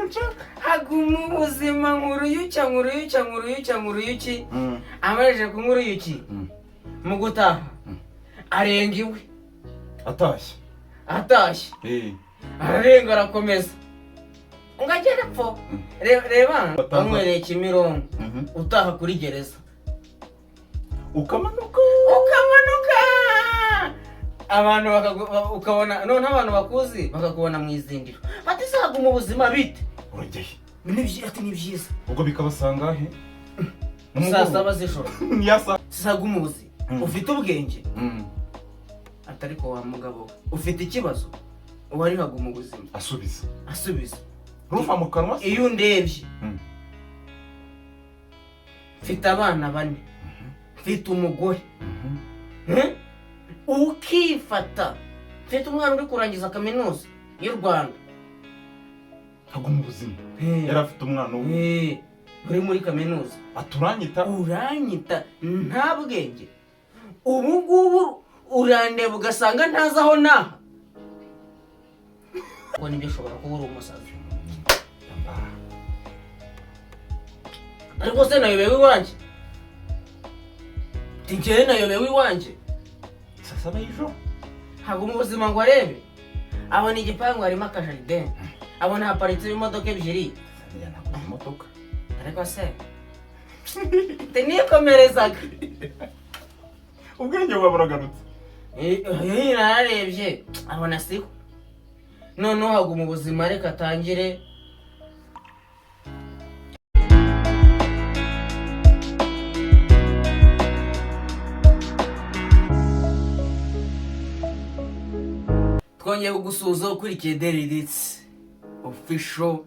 nshaka haguma ubuzima nk'uruyuki amaze kumuruyuki mu gutaha arenga iwe atashye ararenga arakomeza ngagera pfo reba bamwereye Kimironko utaha kuri gereza ukamanuka abantu ukabona none abantu bakuzi bakakubona mu izindiro bati saguma ubuzima bite urageye ni byiza ubwo bikabasanga he saa saba z'ijoro yasa saguma ubuzima ufite ubwenge atari ko wa mugabo ufite ikibazo wari haguma ubuzima asubiza ruva mu kanwa iyo undebye mfite abana 4 mfite umugore ukifata mfite umwana uri kurangiza kaminuza y'u Rwanda haguma ubuzima yari afite umwana uri muri kaminuza uranyita nta bwenge ubu ngubu urandeba ugasanga ntazi aho naha ko nibyo ushobora kuba uri umusazi ariko se nayobewe iwanjye tigere nayobewe iwanjye sasa y'ijoro haguma ubuzima ngo arebe abona igipangu harimo akajaride abona haparitse imodoka ebyiri ariko se nikomerezaga ubwenge buba buragarutse nararebye abona siho noneho haguma ubuzima reka atangire twongeye kugusuhuza ukurikiye Daily Hits official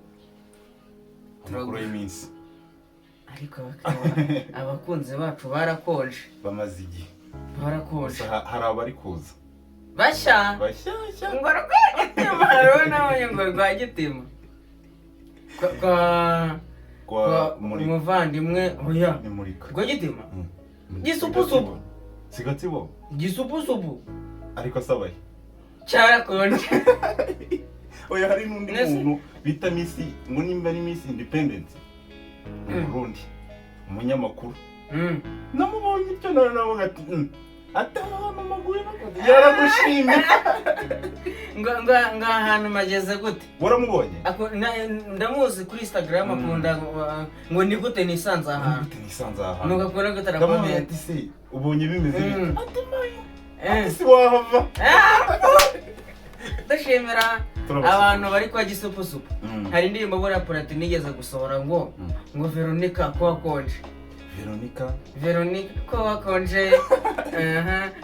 amakuru y'iminsi ariko abakunzi bacu barakonje bamaze igihe barakonje hari abari kuza bashya ngo rwagitima hariho n'abanye ngo rwagitima kwa umuvandimwe oya rwagitima gisupusupu sigatsibo gisupusupu ariko asabaye cyarakonje oya hari n'undi muntu bita Miss ngo nimba ari Miss Independence mu Burundi umunyamakuru namubonye icyo navuga ati atahana amaguru yaragushimye ngo ahantu mageze gute waramubonye ndamuzi kuri Instagram akunda ngo ni gute nisanze ahantu nugakora gutara comment se ubonye bimeze bite ati si wahava ndashimira abantu bari kwa gisupusupu hari indirimbo bora Platini nigeze gusohora ngo Veronica ko wakonje Veronica ko wakonje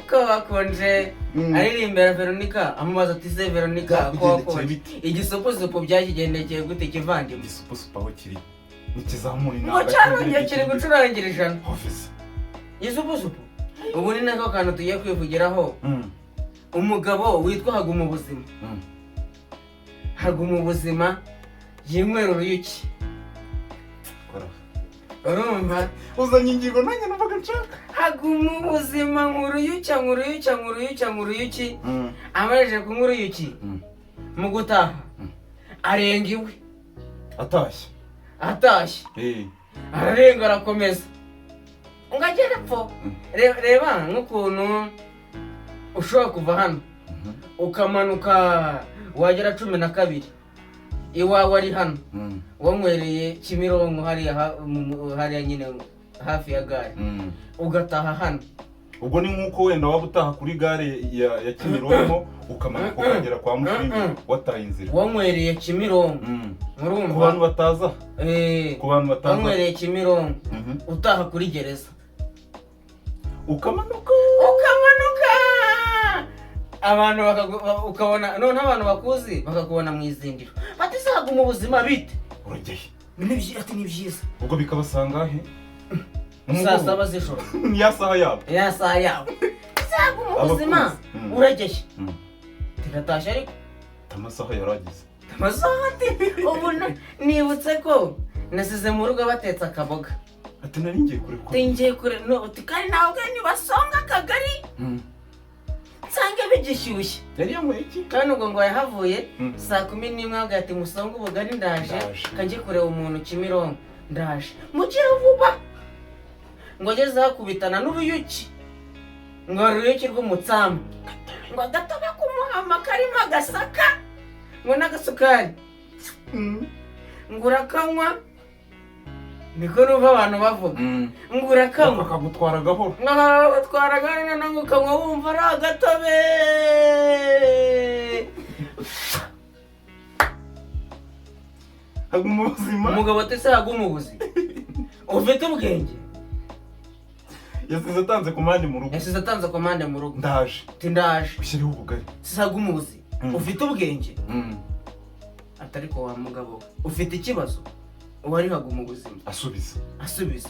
ko wakonje aririmbira Veronica amubaza ati se Veronica ko wakonje igisupusupu byakigendekeye gute kivandimwe igisupusupu aho kiri nikizamura ngo cyarongeye kiri gucurangira ijana igisupusupu ubu ni nako kantu tugiye kwivugiraho umugabo witwa haguma ubuzima haguma ubuzima yinywera uruyuki urumva uzanye ingingo nanjye navuga nshaka haguma ubuzima nk'uruyuki amaze kunywa uruyuki mu gutaha arenga iwe atashye ararenga arakomeza ngagera pfo reba nk'ukuntu ushobora kuva hano ukamanuka wagera 12 iwawe ari hano wanywereye Kimironko hariya nyine hafi ya gare ugataha hano ubwo ni nkuko wenda waba utaha kuri gare ya Kimironko ukamanuka ukagera kwa Mushimbi wataye inzira wanywereye Kimironko urumva ku bantu bataza wanywereye Kimironko utaha kuri gereza ukamanuka abantu ukabona none abantu bakuzi bakakubona mu izindiro bati saguma ubuzima bite urageye ni byiza ubwo bikabasanga he saa saba z'ijoro yasa yabo saguma ubuzima urageye tigatashye ariko amasaha yaragize ubu nibutse ko nasize mu rugo batetse akaboga ati nari ngiye kure no kandi nawe ni basonga akagari nsanga bigishyushye. Yari yanyweye iki? Kandi ubwo ngo yahavuye saa 11 agati musonga ubugari ndaje kanje kureba umuntu Kimironko ndaje. Mugire vuba. Ngo ageze hakubitana n'uruyuki. Ngo uruyuki rw'umutsama. Ngo agatobe kumuhama karimo agasaka. Ngo n'agasukari. Ngo urakanywa. Niko numva abantu bavuga. Ngo urakanywa akagutwara gahoro. Ngagutwara gahoro nango ukanywa wumva ari agatobe. Haguma ubuzima. Umugabo atese haguma ubuzima. Ufite ubwenge. Yasize atanze komande mu rugo. Yasize atanze komande mu rugo. Ndaje. Tindaje. Ushiriho ubugari. Sisaguma ubuzima. Ufite ubwenge. Atari ko wa mugabo. Ufite ikibazo. Wari haguma ubuzima. Asubiza.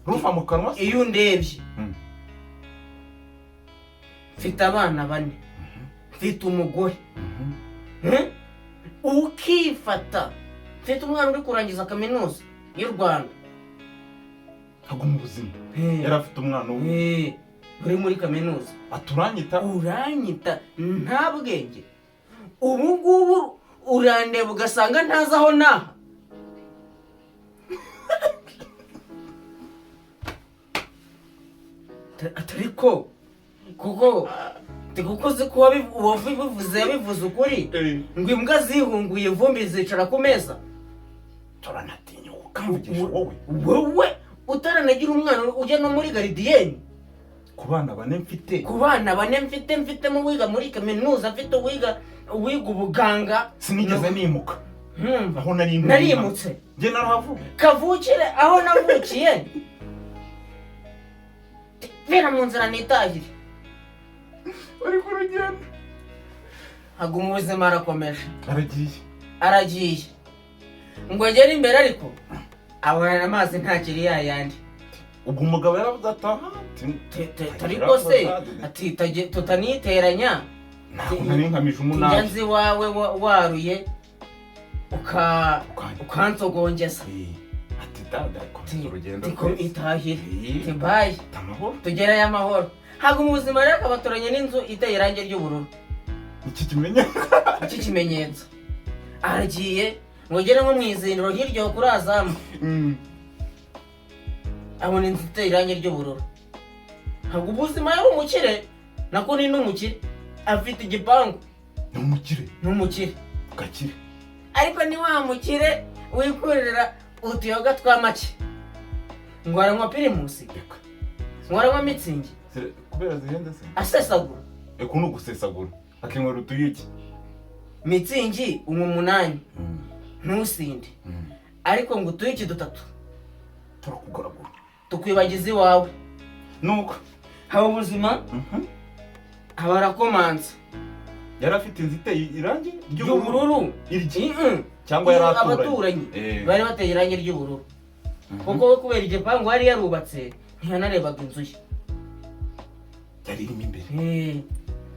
Rufa mu kanwa. Iyo ndebye. Mfite abana 4. Mfite umugore. Ukifata. Mfite umwana uri kurangiza kaminuza y'u Rwanda. Haguma ubuzima. Yari afite umwana we. Uri muri kaminuza. Aturanyita. Uranyita nta bwenge. Ubu ngubu urandeba ugasanga ntazi aho naha. Atariko kuko tigukoze ko wabivuze yabivuze ukuri ngo imbwa zihunguye vumbi zicara ku meza. Turanatinya ukamvugisha wowe utaranagira umwana ujya no muri garidiyeni. Ku bana 4 mfite. Ku bana 4 mfite mu wiga muri kaminuza mfite wiga ubuganga. Sinigeze nimuka. Aho narimutse. Je narahavuye. Kavukire aho navukiye. Vera mu nzira nitahire. Uri ku rugendo. Haguma ubuzima arakomeje. Aragiye. Ngo agere imbere ariko abona amazi ntakiri yayandi. Ubwo umugabo yaravuze ataha. Tariko se ati tutaniteranya. Nari nkamije umunani. Nyanzi wawe waruye ukansogongeza. Ati dada komeza urugendo. Tiko itahire. Tibaye. Tamahoro. Tugera ya mahoro. Haguma ubuzima rero akabatoranye n'inzu iteye irangi ry'ubururu. Iki kimenyetso. Aragiye ngo gere nko mwizindiro hiryo kurazamu. Abona inzu iteye irangi ry'ubururu. Haguma ubuzima yari umukire. Nako ni n'umukire. Afite igipangu. N'umukire. Gakire. Ariko ni wa mukire wikurira utuyoga twa make. Ngo aranywa Primus. Ngo aranywa Mitsingi. Kubera zihenda se. Asesagura. Ekuno gusesagura. Akenwa rutuyiki. Mitsingi 8. Ntusinde. Ariko ngo tuyiki 3. Turakugoragura. Tukwibagiza iwawe. Nuko haba ubuzima. Abarakomanza. Yari afite inzu iteye irangi ry'ubururu. Cyangwa yari abaturanye. Bari bateye irangi ry'ubururu. Kuko we kubera igipangu hari yarubatse ntihanarebaga inzu ye. Yari irimo imbere.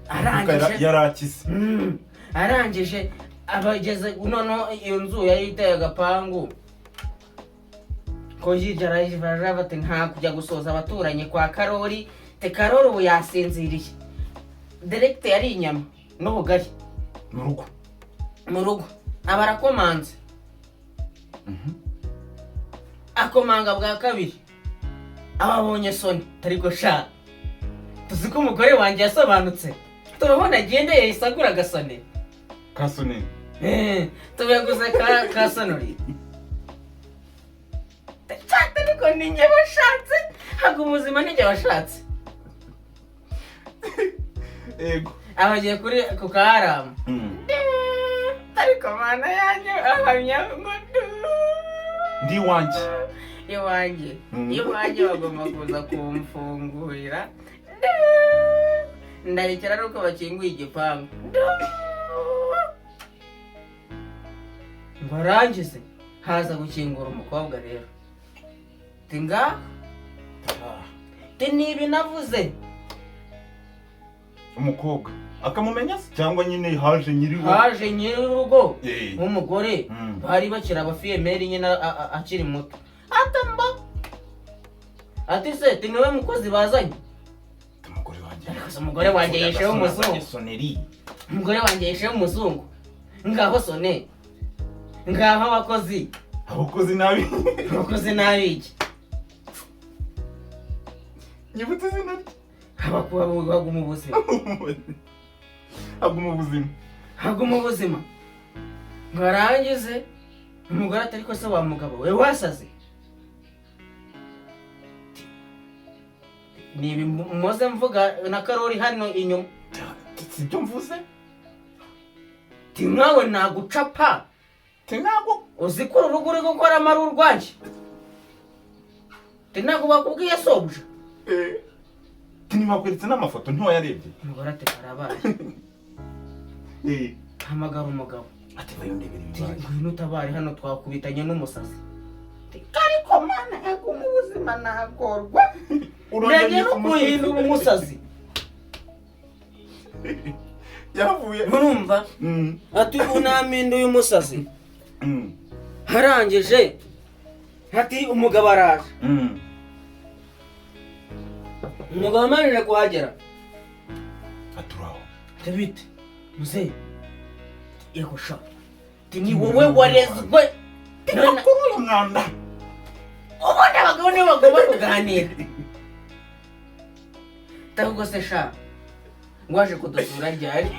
Arangije. Yarakize. Arangije abageze nono iyo nzu yari iteye agapangu. Ko hirya araje bati nta kujya gusoza abaturanye kwa Karori. Te Karori ubu yasinziriye. Director yari inyama n'ubugari mu rugo abarakomanze. Akomanga bwa kabiri ababonye Soni tariko sha tuziko umugore wanjye yasobanutse turabona agende yisagura gasone kasone tubeguze ka Sonori ariko ninjye washatse haguma ubuzima ninjye washatse. Ego abagiye kuri ku Kaharamu. Ariko mana yanjye ahamya ngo ndi wanjye iwanjye bagomba kuza kumfungurira. Ndarekera nuko bakinguye igipangu. Ngo arangize haza gukingura umukobwa rero. Tinga nibi navuze umukobwa akamumenya se cyangwa nyine haje nyirirugo umugore bari bakira abafiyemeri nyine akiri muto. Atamba ati se niwe mukozi bazanye. Umugore ariko umugore wanjye yisheho umuzungu. Umugore wanjye yisheho umuzungu. Ngaho sone. Ngaho abakozi. Abakozi nabi. Abakozi nabi iki? Nyibutse izina. Abakuba baguma ubuzima. Haguma ubuzima. Ngarangize umugore atari ko se wa mugabo we wasaze. Nibi muze mvuga na Karori hano inyuma. Sibyo mvuze? Timwawe nagucapa. Tinago uzikora urugure gukora amaru rwanje. Tinago bakubwiye sobuje. Tinimakweretse n'amafoto ntiwayarebye. Umugore ati karabaye. Hamagara umugabo. Ati bayo ndebera ibibaye. Ngwino utabare hano twakubitanye n'umusazi. Ariko mana yaguma ubuzima nagorwa. Urenge no kuhindura umusazi. Yaravuye. Urumva? Ati unaminduye umusazi. Harangije. Ati umugabo araje. Umugabo amarira kuhagera. Aturaho. Tebite. Muze. Yego sha. Tini wowe warezwe. Tinakuru uyu mwanda. Ubona abagabo nibo bagomba kuganira. Tavuga se sha. Ngwaje kudusura ryari.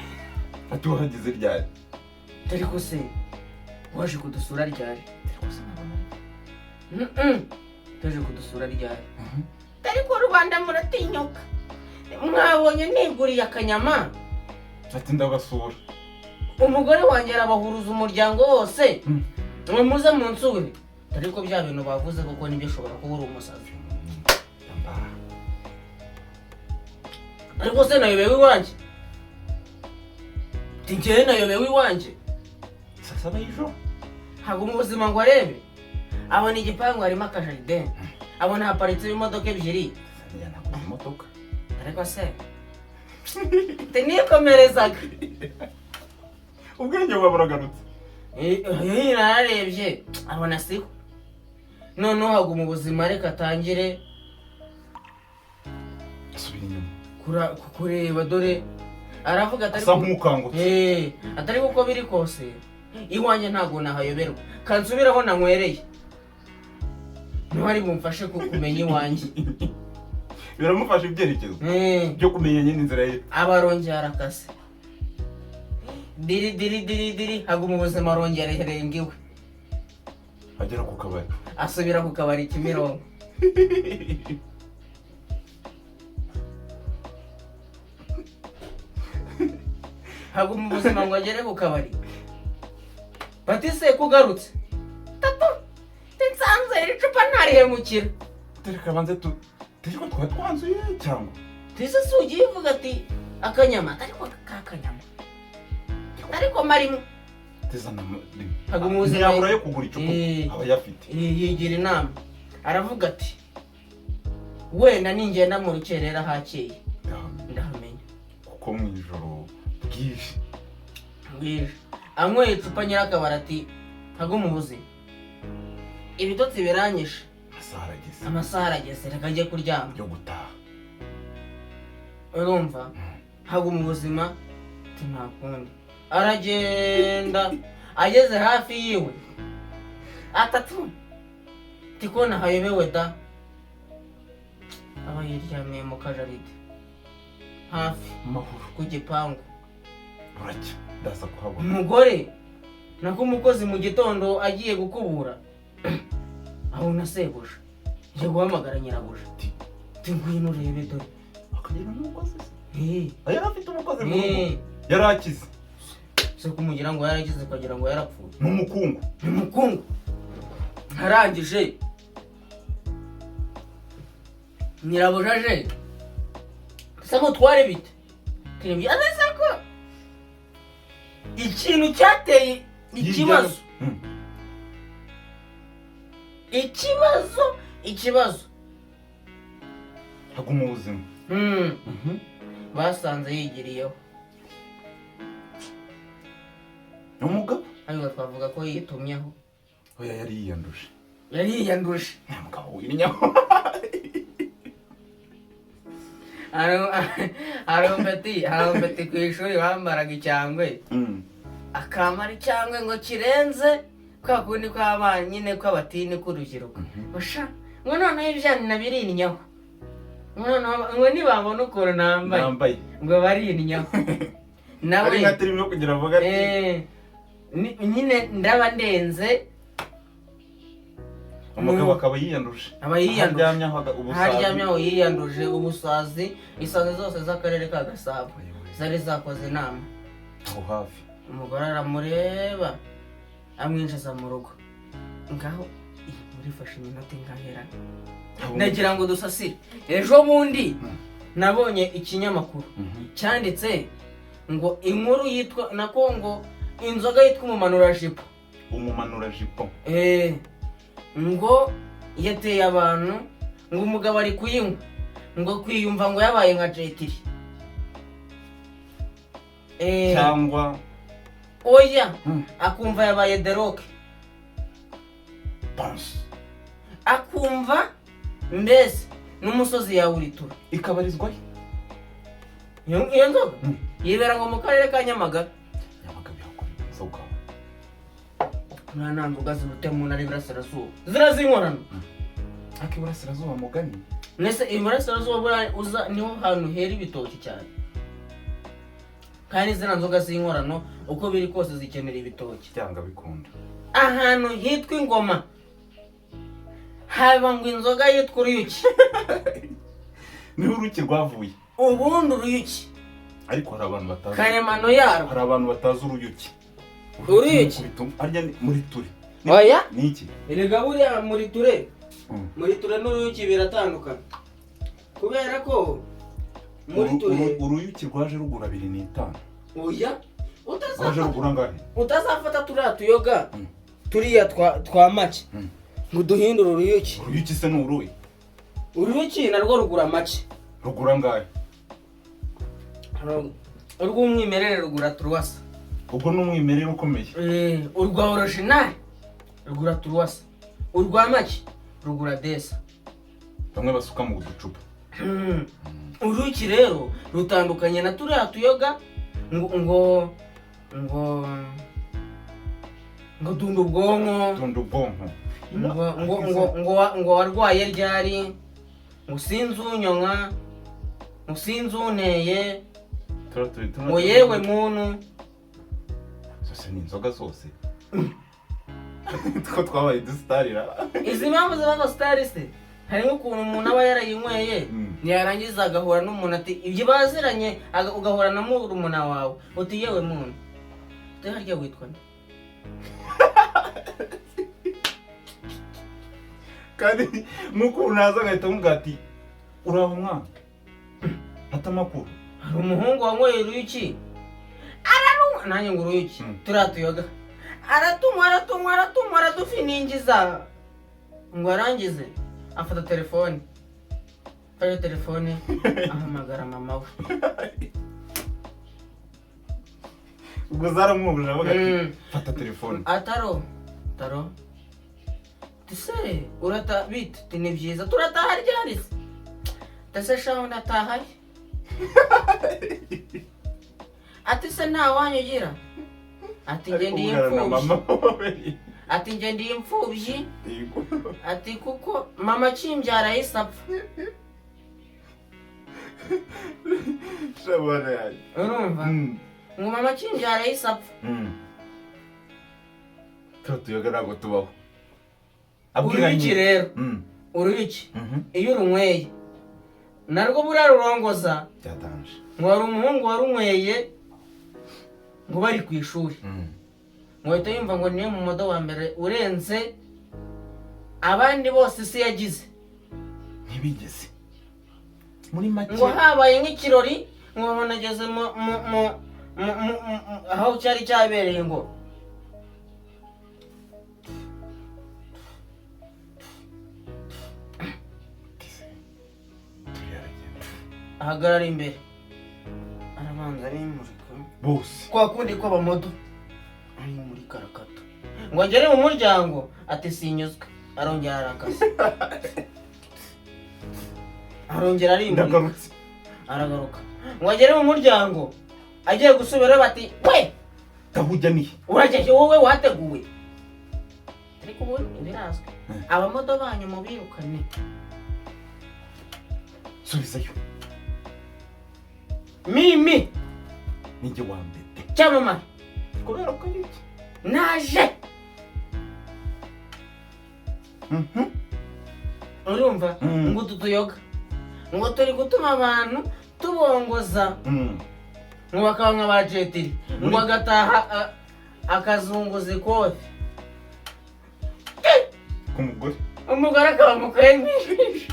Ati wahageze ryari. Tari ko se. Waje kudusura ryari. Taje kudusura ryari. Tari ko Rwanda muratinyuka. Mwabonye niguriye akanyama. Ati ndabasura. Umugore wanjye arabahuruza umuryango wose. Muze mu nsure. Tari ko bya bintu bavuze kuko nibyo shobora kubura umusazi. Ariko se nayobewe iwanje. Tigene nayobewe iwanje. Sasa bayijo. Hago mu buzima ngo arebe. Abona igipangu harimo akajaride. Abona haparitse imodoka ebyiri. Yana ku imodoka. Ariko se. Tenikomerezaga. Ubwenge bwaburagarutse. Nararebye abona siko. None hago mu buzima reka tangire subira inyuma. Kureba dore aravuga atari asa nk'ukangutse. Atari uko biri kose. Iwanje ntago nahayoberwa. Kansubiraho nankwereye. Ntwari bumfashe kumenya iwanje. Biramufasha ibyerekezo. Byo kumenya nyine inzira ye. Abarongera arakase. Diri hago mu buzima arongera irengiwe. Agera ku kabari. Asubira ku kabari Kimironko. Hago mu buzima ngo agere ku kabari. Batise kugarutse. Tato. Tsanze icupa ntarihemukira. Tereka banze Teriko twatwanzuye cyangwa. Tise sugiye uvuga ati akanyama ariko kakanyama. Ariko marimo. Tezana hago mu buzima yabura yo kugura icupa aba yafite. Yigira inama. Aravuga ati wenda ningenda mu rukerera hakeye. Ndahamenya. Kuko mu ijoro bwije. Amwe icupa nyirakabara ati hago mu buzima. Ibitotsi biranyishe. Amasaha arageze reka njye kuryama. Yo gutaha. Urumva? Hago mu buzima tinakunda. Aragenda ageze hafi yiwe. Atatu. Tikona hayobewe da. Aba yiryamiye mu kajaride. Hafi mahoro ku gipangu. Buracya ndaza kuhabona. Umugore nako umukozi mu gitondo agiye gukubura. Aho naseguje. Je guhamagara nyirabuja. Ngwino urebe dore. Akagera n'umukozi. Ayara afite umukozi mu rugo. Yarakize. Se kumugira ngo yarakize kugira ngo yarapfuye. N'umukungu. Harangije. Nyirabuja je. Sako tware bite. Timbye azase ko. Ikintu cyateye ikibazo. Ikibazo. Hago mu buzima. Basanze yigiriyeho. Umugabo? Ayo twavuga ko yitumyeho. Oya yari yiyanduje. Nta mugabo w'inyaho. harumpeti ku ishuri bambaraga icyangwe akamara icyangwe ngo kirenze kwa kundi kw'abana nyine kw'abatini k'urubyiruko basha ngo noneho ibyana birinyaho ngo nibabona ukuntu nambaye ngo barinyaho nawe ari nka turimo kugira vuga ati nyine ndaba ndenze umugabo akaba yiyanduje haryamyeho yiyanduje ubusazi. Isazi zose z'akarere ka Gasabo zari zakoze inama aho hafi. Umugore aramureba amwinjiza mu rugo ngaho murifashe iminota ingaherana nagira ngo dusasire. Ejo bundi nabonye ikinyamakuru cyanditse ngo inkuru yitwa na Kongo inzoga yitwa umumanurajipo. Ngo yateye abantu ngo umugabo ari kuyinywa ngo kwiyumva ngo yabaye nka jetiri cyangwa oya akumva yabaye deroke akumva mbese n'umusozi yawuritura ikabarizwa iyo nzoga yibera ngo mu karere ka Nyamagabe. Nta nzoga zirute mu ntara y'Iburasirazuba zirazinkorana ak'iburasirazuba mugani nese iburasirazuba uza niho hantu hera ibitoki cyane kandi zina nzoga z'inkorano uko biri kose zikenera ibitoki cyangwa bikunda. Ahantu hitwa Ingoma haba ngo inzoga yitwa uruyuki niho uruki rwavuye ubundi uruyuki ariko hari abantu batazi karemano yarwo, hari abantu batazi uruyuki arya muri ture oya niki erega buriya muri ture n'uruyuki biratandukana kubera ko muri ture uruyuki rwaje rugura 2.5. oya rwaje rugura ngahe utazafata turiya tuyoga turiya twa make ngo duhindure uruyuki se n'uruyi uruyuki narwo rugura make rugura ngahe urw'umwimerere rugura turuwasa ubwo n'umwimerere ukomeye urwa original rugura turuwasa urwa make rugura desa bamwe basuka mu ducupa. Uruyuki rero rutandukanye na turiya tuyoga ngo dunda ubwonko ngo warwaye ryari ngo sinzi unyonka ngo sinzi uneye ngo yewe muntu zose ni inzoga zose two twabaye dusitarira. Izi mpamvu ziba sitari se hari nk'ukuntu umuntu aba yarayinyweye yarangiza agahura n'umuntu ati ibyo baziranye ugahura na murumuna wawe uti yewe muntu harya witwa nde kandi nk'ukuntu naza ngahita mvuga ati uraho mwana ata makuru. hari umuhungu wanyweye uruyuki ararunywa nanjye ngo uruyuki turatuyoga aratunywa aradufiningiza ngo arangize afata telefone ahamagara mama we ubwo zaramwubuje avuga ati fata telefone ataro tise urata bite ni byiza turataha ryari se tase shaho ndataha ati se nta wanyugira ati nge ndi imfubyi ati kuko mama kimbyara yahise apfa urumva ngo mama kimbyara yahise apfa tuyoga ntabwo tubaho. uruyuki rero uruyuki iyo urunyweye narwo buriya rurongoza ngo hari umuhungu warunyweye ngo bari ku ishuri ngo ahita yumva ngo niyo mu modo wa mbere urenze abandi bose isi yagize ntibigeze muri make ngo habaye nk'ikirori ngo banageze aho cyari cyabereye ngo ahagarara imbere arabanza arimurika bose kwa kundi kw'abamodo ari muri karakato ngo agere mu muryango ati sinyuzwe arongera arakaza arongera arimurika aragaruka ngo agere mu muryango agiye gusubira bati we gahujya nihe urageze wowe wateguwe ariko ubu birazwi abamodo banyu mubirukane subizayo mimi ninjye wa mbere cyamamare kubera ko ari iki naje urumva ngo tutuyoga ngo turi gutuma abantu tubongoza ngo bakaba nk'abajetiri ngo agataha akazunguza ikofi k'umugore umugore akaba mukwemishije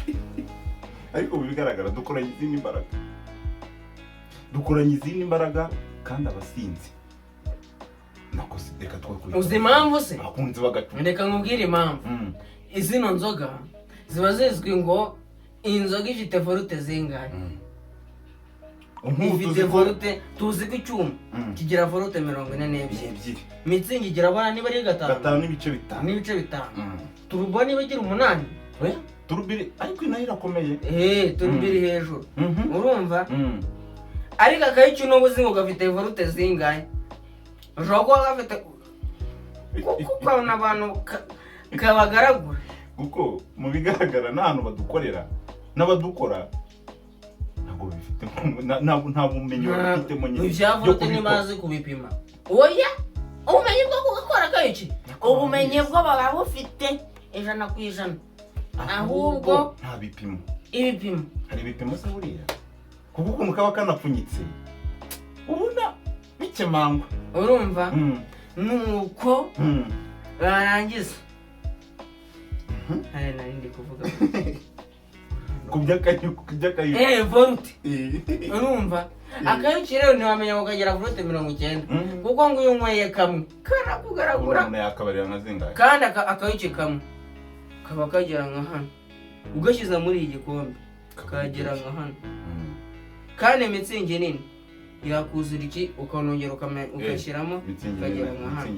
ariko bigaragara dukoranye izindi mbaraga kandi abasinzi nakoze reka twakuri uzi impamvu se abakunzi bagacu reka nkubwire impamvu izino nzoga ziba zizwi ngo inzoga ifite volute zingahe ifite volute tuzi ko icyuma kigira volute 42 mitsingi igira abana niba ari 5 n'ibice 5 turubo niba igira 8 turubiri ariko inayo irakomeye turubiri hejuru urumva ariko akayicu n'ubuzi ngo gafite volute zingahe ushobora kuba gafite kuko ukabona abantu kabagaragura kuko mu bigaragara n'ahantu badukorera n'abadukora ntabwo bifite nta bumenyi bafitemo nyine ibyavuze ntibazi kubipima oya ubumenyi bwo gukora akayicu ubumenyi bwo baba bufite 100%, ahubwo nta bipimo ibipimo hari ibipimo se buriya kuko ukuntu kaba kanapfunyitse ubona bikemangwa urumva nuko barangiza nari ndi kuvuga kubyakayo volute urumva akayicu rero ntiwamenya ngo kagira volute 90 kuko ngo iyo unyweye kamwe karakugaragura yakabarira nka zingahe kandi akayicu kamwe kaba kagera nka hano ugashyize muri iyi gikombe kagera nka hano kandi mitsingi nini yakuzura iki ukanongera ugashyiramo kagera nka hano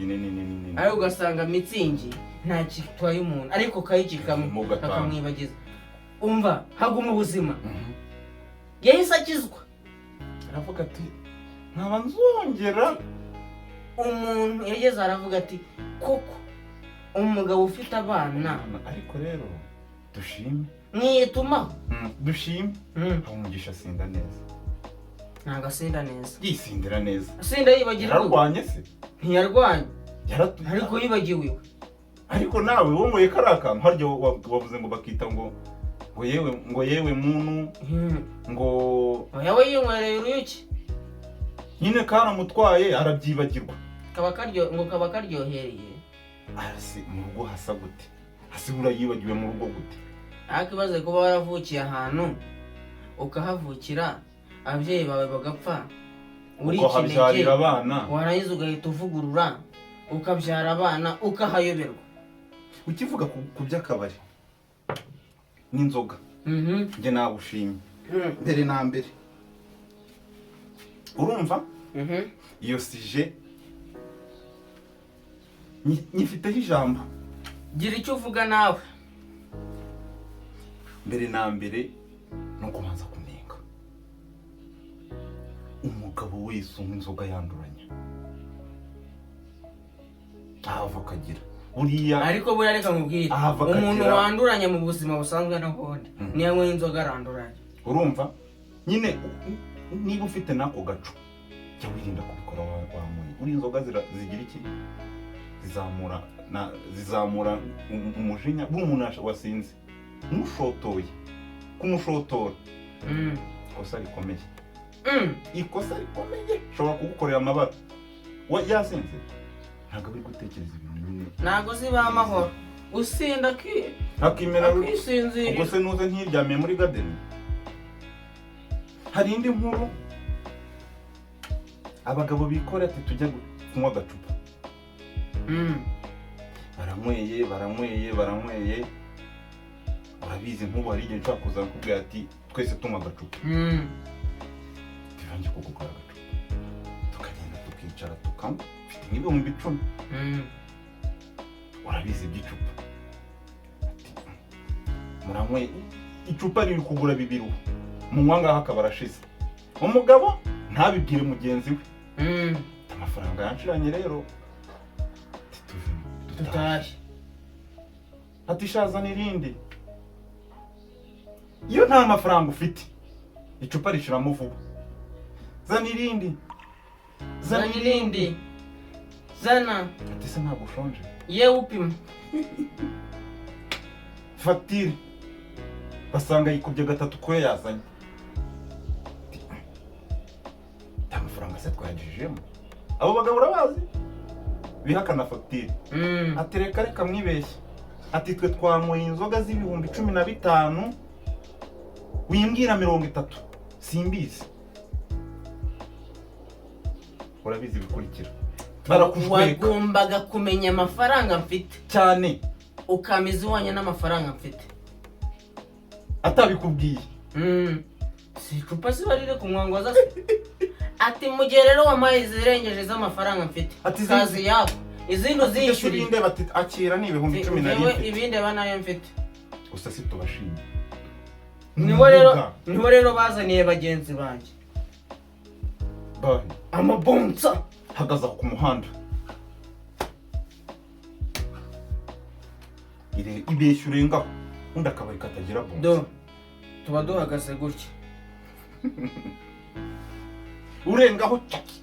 ariko ugasanga mitsingi nta kitwaye umuntu ariko kayici kamwe kakamwibagiza umva haguma ubuzima yahise akizwa aravuga ati nkaba nzongera umuntu yageze aravuga ati koko umugabo ufite abana ariko rero dushime mwitumaho dushime umugisha asinda neza ntabwo asinda neza yisindira neza asinda yibagirwa yararwanye se ntiyarwanye ariko yibagiwe ariko nawe wongoye kari akantu harya wavuze ngo bakita ngo yewe muntu ngo yawe yinywereye uruyuki nyine karamutwaye arabyibagirwa kaba karyohereye arasi mu rugo hasa gute hasi urayibagiwe mu rugo gute ariko ibaze kuba waravukiye ahantu ukahavukira ababyeyi bawe bagapfa uri ikinege warangiza ugahita uvugurura ukabyara abana ukahayoberwa ukivuga ku by'akabari n'inzoga njye nabushimye mbere na mbere urumva iyo sije nyifiteho ijambo gira icyo uvuga nawe mbere na mbere no kubanza kunenga umugabo wese unywa inzoga yanduranya ntava akagira buriya ariko buriya reka nkubwire umuntu wanduranya mu buzima busanzwe n'ubundi niyo anywa inzoga aranduranya urumva nyine niba ufite n'ako gacu jya wirinda kubikora wanyweye uri inzoga zigira iki zizamura umujinya bw'umuntu wasinze mushotoye kumushotora ikosa rikomeye ushobora kugukorera amabara yasinze ntabwo ari gutekereza ibintu nyine ntabwo ziba amahoro usinda akimera akisinzira ubwo se nuze ntiryamiye muri gadeni hari indi nkuru abagabo bikora ati tujya kunywa agacupa baranyweye urabizi nk'ubu hari igihe nshobora kuza kukubwira ati twese tunywa agacupa tuvange kugukora agacupa tukagenda tukicara tukanywa ufite nk'ibihumbi 10 urabizi iby'icupa muranyweye icupa riri kugura 2 munywa ngaho akaba arashize. Umugabo ntabibwire mugenzi we. Amafaranga yanshiranye rero tutaje ati shaza n'irindi. Iyo nta mafaranga ufite icupa rishiramo vuba. Zana irindi. Zana. Ati se ntabwo ushonje? Yewe upima. Fagitire basanga yikubye gatatu ko yazanye. Nta mafaranga se twajijemo. Abo bagabo urabazi bihakana fagitire. Ati reka mwibeshye. Ati twe twanyweye inzoga z'ibihumbi 15 wimbwira 30 simbizi. Urabizi bikurikira. Wagombaga kumenya amafaranga mfite cyane ukamiza wanya n'amafaranga mfite atabikubwiye. Si icupa sibarire ku mwangoza. Ati mu gihe rero wamaye zirengeje z'amafaranga mfite kazi yako izindi uzishyura ibinde bati akira ni ibihumbi 10 ibinde banayo mfite. Gusa si tubashimye. Niho rero bazaniye bagenzi banjye amabonsa hagaza ku muhanda. Ibeshya urengaho undi akabari katagira bonsa. Tuba duhagaze gutya urengaho cyaki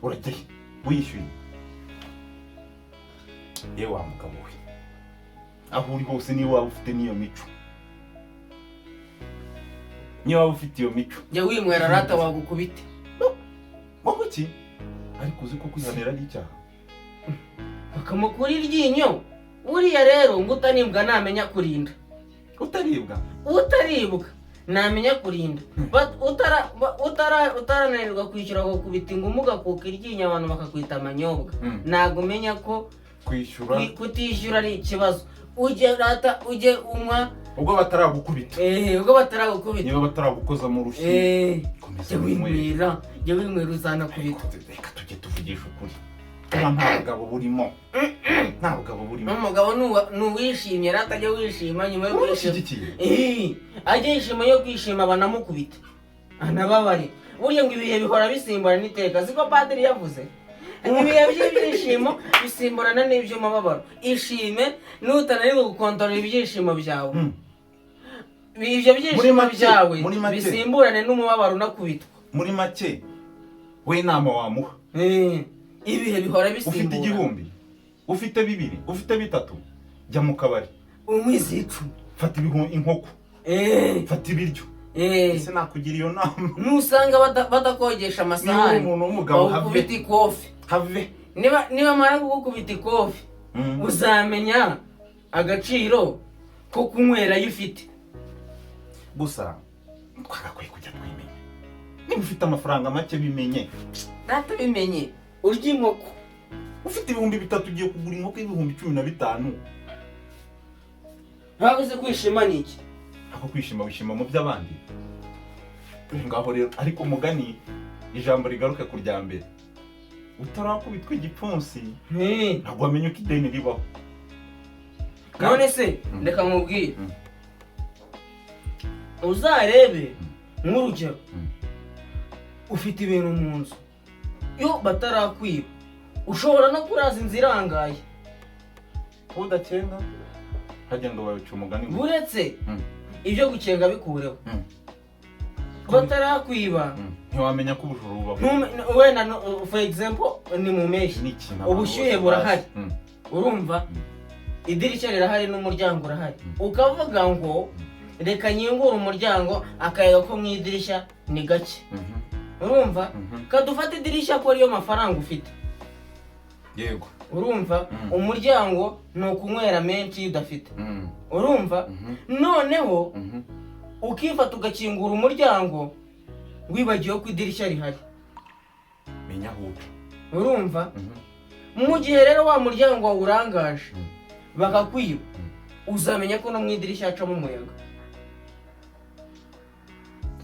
uragiye wishyuye. Yewe wa mugabo we aho uri hose niba waba ufite niyo mico. Niba waba ufite iyo mico jya wimwera rata wagukubite. Wabuki ariko uzi ko kwihanira ari icyaha. Bakamukura iryinyo. Uriya rero ngo utanibwa namenya kurinda. Utaribwa namenya kurinda. Utarananirwa kwishyura ko kubita ingumuga kuko iryinyo abantu bakakwita amanyobwa. Nago umenya ko kwishyura kutishyura ari ikibazo. Uje rata uje unywa ubwo bataragukubita. Ubwo bataragukubita. Niba bataragukoza mu rushyi. Jya winywera uzana kubita. Reka tujye tuvugisha ukuri. Nta bugabo burimo. Umugabo nuwishimye rata ajya wishima nyuma yo kwishima. Ajya yishima yo kwishima banamukubita. Anababare. Burya ngo ibihe bihora bisimbura n'iteka. Siko padiri yavuze. Ibihe by'ibyishimo bisimburana n'ibyo mababaro. Ishime nutananirwa gukontorora ibyishimo byawe. Ibyo byishimo byawe bisimburane n'umubabaro unakubitwa. Muri make we inama wamuha. Ibihe bihora bisimbura. Ufite igihumbi, ufite 2, ufite 3, jya mu kabari. Umwizicu. Fata inkoko. Fata ibiryo. Ese nakugira iyo nama. Nusanga badakogesha amasahani. Niba umuntu w'umugabo have ikofi. Have. Niba mara kugukubita ikofi. Uzamenya agaciro ko kunywera yifite. Gusa twagakwiye kujya twimenya. Niba ufite amafaranga make bimenye. Data bimenye. Urya inkoko. Ufite 3,000 ugiye kugura inkoko y'ibihumbi 15. Ntabuze kwishima niki? Ako kwishima wishima mu by'abandi. Ngaho rero ariko mugani ijambo rigaruka ku ryambere. Utarakubitwa igipfunsi. Ntabwo wamenye uko ideni ribaho. None se ndeka mubwire. Uzarebe nk'urugero. Ufite ibintu mu nzu. Yo batarakwiba. Ushobora no kuraza inzira irangaye. Udakenga hagenda wabica umugani. Buretse ibyo gukenga bikureho. Batarakwiba. Ntiwamenya ko ubujuru bubaho. Wenda for example ni mu meshi. Ubushyuhe burahari. Urumva? Idirishya rirahari n'umuryango urahari. Ukavuga ngo reka nyingura umuryango akayaga ko mu idirishya ni gake. Urumva? Kadufata idirishya ko ariyo mafaranga ufite. Yego. Urumva? Umuryango no kunywera menshi udafite. Urumva? Noneho ukifata ugakingura umuryango wibagiwe ko idirishya rihari. Menya huca. Urumva? Mu gihe rero wa muryango urangaje bakakwiba uzamenya ko no mu idirishya hacamo umuyaga.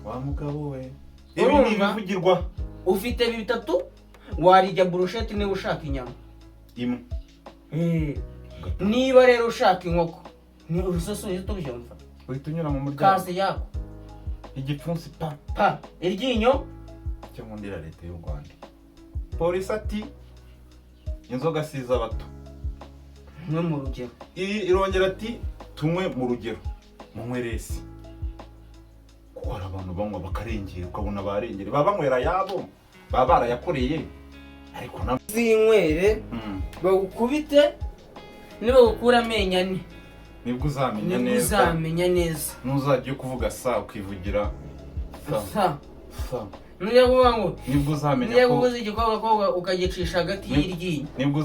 Wa mugabo we. Ibi bivugirwa. Ufite 3 warijya brushette niba ushaka inyama. Imwe. Niba rero ushaka inkoko ni urusoso tubyumva. uhita unyura mu muryango kasi yako igipfunsi pa iryinyo cyo mu ndira leta y'u Rwanda. Polisi ati inzoga si iz'abato, mwe mu rugero. irongera ati tunywe mu rugero, munywe resi. Kuko hari abantu banywa bakarengera, ukabona barengera, baba banywera yabo baba barayakoreye, ariko na zinywere bagukubite niba gukura amenyo ane nibwo uzamenya neza, ntuzajye kuvuga sa ukivugira sa nibwo uzamenya ko niba uzi igikobwa ukagicisha hagati y'iryinyo, nibwo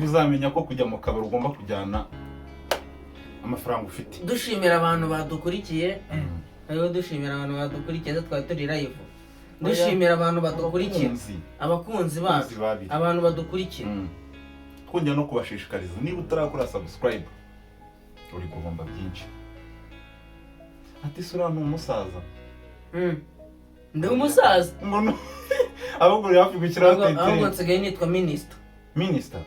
uzamenya ko kujya mu kabari ugomba kujyana amafaranga ufite. Dushimira abantu badukurikiye, twari turi live. Dushimira abantu badukurikiye, abakunzi bacu, abantu badukurikiye. Twongera no kubashishikariza, niba utarakora subscribe uri guhomba byinshi. Ati sura ni umusaza. Ndi umusaza. Ahubwo uri hafi gukira tete. Ahubwo nsigaye nitwa minister. Minister?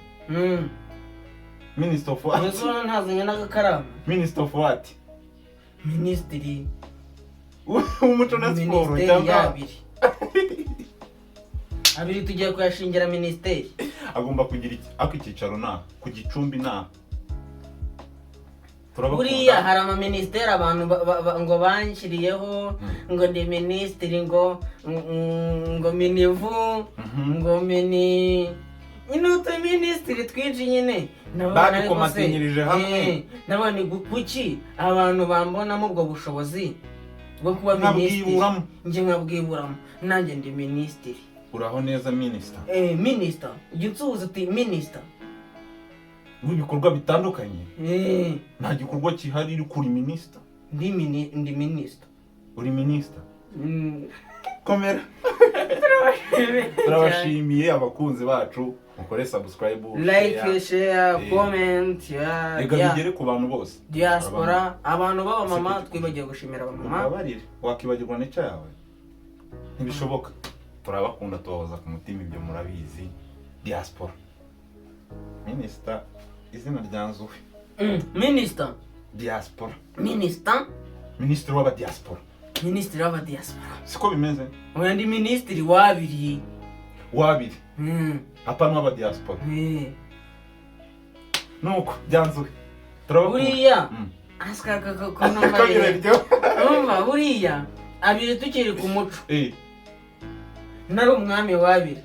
Minister of what? Yesu ntazanye n'agakarama. Minister of what? Ministry. Umuco na siporo cyangwa abiri tugiye kuyashingira ministeri. Agomba kugira akicicaro na ku Gicumbi na buriya hari amaministeri abantu ngo banshiriyeho ngo ndi ministeri ngo minivu ngo mini inuto ministeri twinshi nyine babikomatanyirije hamwe. Nabone kuki abantu bambonamo ubwo bushobozi bwo kuba ministeri, nje nkabwiburamo nanjye ndi ministeri. Uraho neza minister? Minister igitsuza ati minister w'ibikorwa bitandukanye. Nta gikorwa kihari uri kuri minister. Ndi minister. Uri minister? Komera. Turabashimiye abakunzi bacu, mukore subscribe, like, share, comment, bigere ku bantu bose. Diaspora, abantu baba mama, twibagiye gushimira aba mama. Babarire, wakibagirwa n'icyo yawe. Ntibishoboka. Turabakunda, tubahoza ku mutima, ibyo murabizi. Diaspora. Minister, izina ryanzuwe. Minister. Diaspora. Minister. Minister w'aba diaspora. Minister w'aba diaspora. Siko bimeze? Oya ndi ministeri wabiri. Hapana w'aba diaspora. Nuko byanzuwe. Turabakunda. Buriya askaka ko numva buriya abiri tukiri ku muco. Nari umwami wabiri.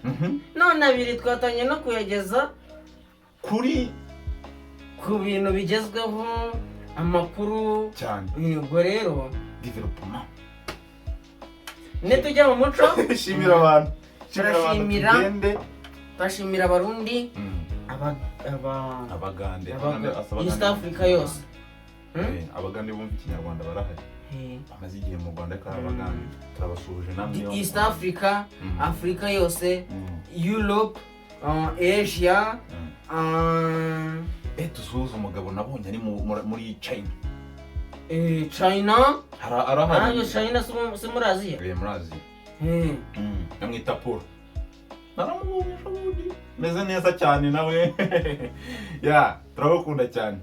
None abiri twatanye no kuyageza kuri ku bintu bigezweho, amakuru cyane. Ubwo rero development tujya mu muco. Shimira abantu. Turashimira abarundi, abagande, East Africa yose. Abagande bumva ikinyarwanda barahari. Bamaze igihe mu Rwanda kandi abagande turabasuhuje namwe. East Africa, Africa yose, Europe, Asia. Tuzuza umugabo nabonye ari muri China. China? Arahari. China si muri Aziya? Muri Aziya. Namwita Paul. Naramubonye ejo bundi. Meze neza cyane nawe. Turabakunda cyane.